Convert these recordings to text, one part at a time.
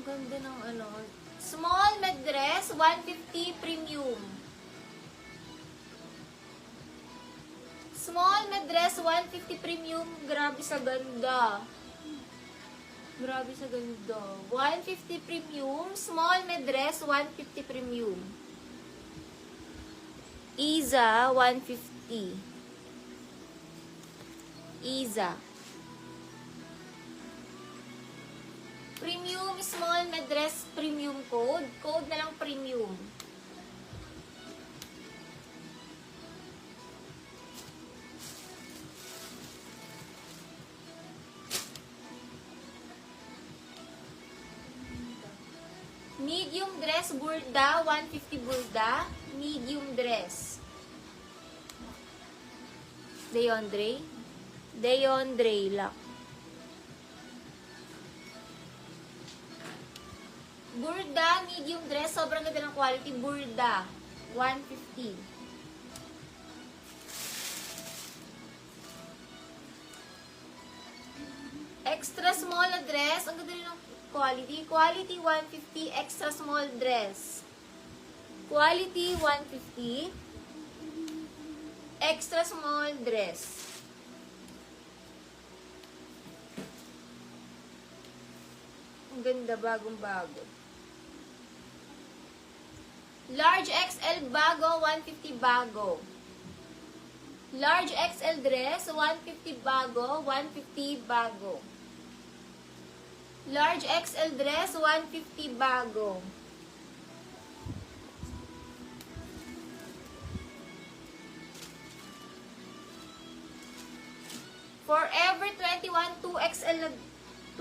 Ganda ng ano. Small med dress, 150 premium. Small med dress, 150 premium. Grabe sa ganda. Grabe sa ganda. 150 premium. Small med dress, 150 premium. Iza, 150. Iza. Premium, small med dress, premium code. Code na lang premium. Medium dress, burda, 150 burda. Medium dress. Deondre. Deondre lang. Burda, medium dress. Sobrang ganda ng quality. Burda, 150. Extra small dress. Ang ganda rin ng quality. Quality 150. Extra small dress. Quality 150. Extra small dress. Ang ganda, bagong-bago. Large XL bago, 150 bago. Large XL dress, 150 bago, 150 bago. Large XL dress, 150 bago. Forever 21, 2XL na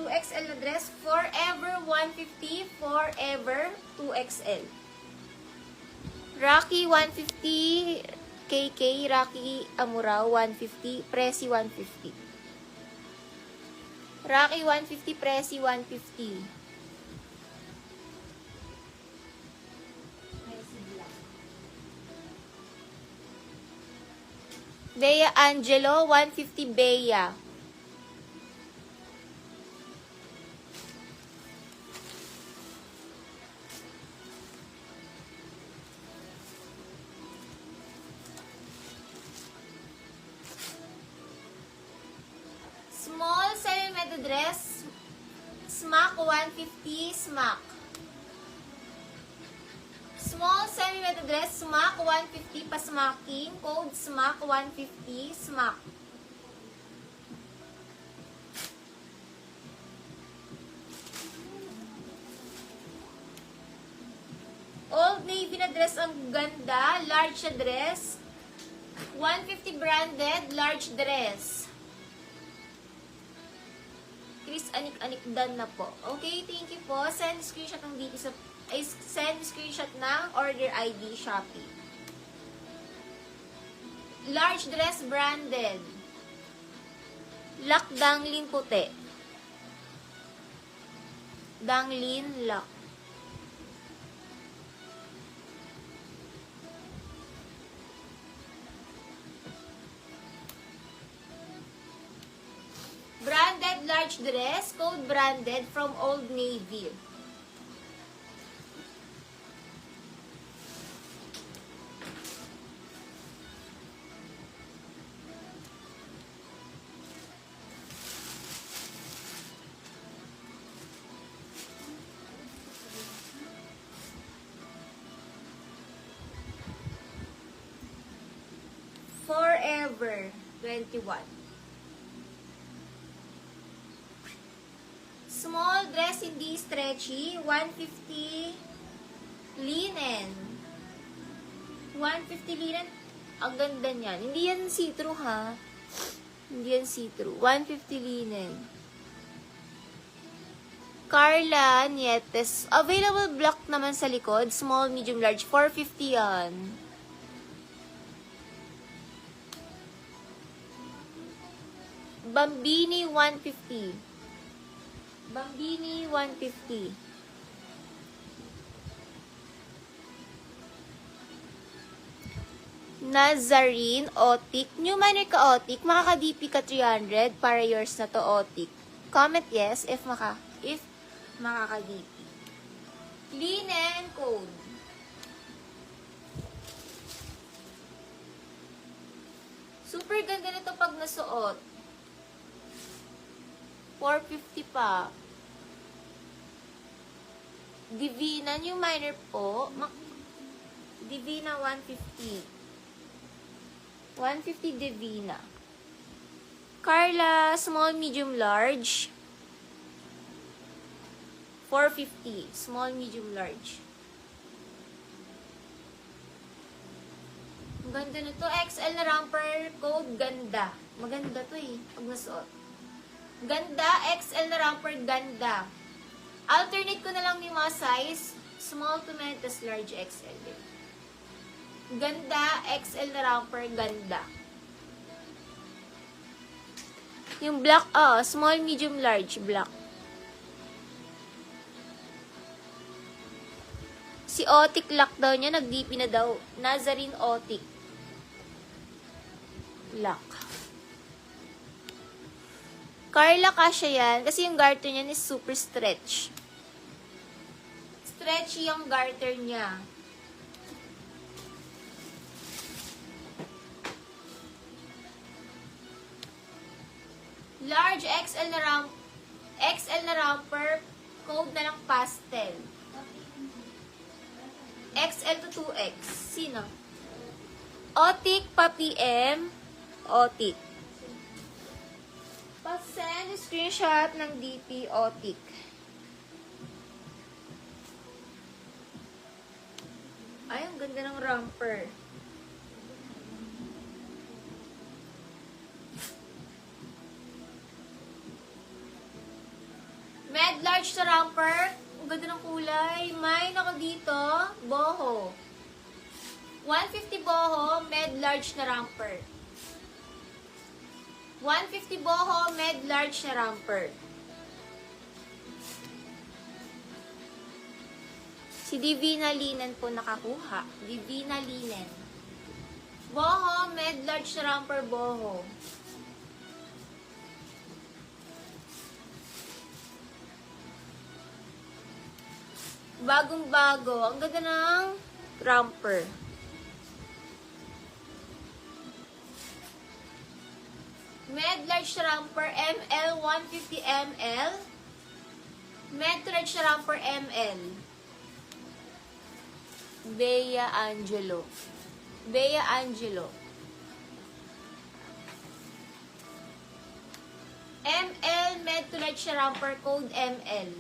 2XL na dress. Forever 150, Forever 2XL. Rocky 150, KK, Rocky Amurao 150, Presi 150. Rocky 150, Presi 150. Bea Angelo 150, Bea. Small semi-med dress, smack 150, smack. Small semi-med dress, smack 150, pasmacking. Code smack 150, smack. Old Navy na dress, ang ganda. Large na dress. 150 branded, large dress. Chris Anik-Anik Dan na po. Okay, thank you po. Send screenshot ng dito sa send screenshot ng order ID Shopee. Large dress branded. Lock Danglin puti. Danglin lock. Branded large dress, code branded from Old Navy. Forever 21. Small dress, hindi stretchy, 150 linen. 150 linen. Ang ganda niyan. Hindi yan see-through ha. Hindi yan see-through. 150 linen. Carla Nietes. Available block naman sa likod. Small, medium, large. 450 yan. Bambini 150. Bambini 150. Nazarene Otik. New manner ka Otik. Makaka-DP ka 300 para yours na to Otik. Comment yes if makaka-DP. Linen code. Super ganda nito pag nasuot. 450 pa. Divina, new minor po. Divina 150. 150 Divina. Carla, small, medium, large. 450. Small, medium, large. Ang ganda nito. XL na romper code. Ganda. Maganda to eh. Pag nasuot. Ganda. XL na romper. Ganda. Alternate ko na lang yung mga size. Small to med, tas large XL din. Ganda. XL na romper. Ganda. Yung black, small, medium, large. Black. Si Otik lockdown niya. Nag-DP na daw. Nazarene Otik. Lock. Carla, kasya yan. Kasi yung garter niya is super stretch. Stretchy yung garter niya. Large XL na romper. Code na lang pastel. XL to 2X. Sino? Otik pa PM. Otik. Pa-send screenshot ng DP Otik. Ay, ang ganda ng romper. Med large na romper. Ang ganda ng kulay. May naka dito. Boho. 150 boho. Med large na romper. 150 boho. Med large na romper. Si Divina Linen po nakakuha. Divina Linen. Boho. Med large na romper. Boho. Bagong-bago. Ang ganda ng romper. Med large romper ML 150 ml. Med large romper ML. Bea Angelo. Bea Angelo. ML med large romper code ML.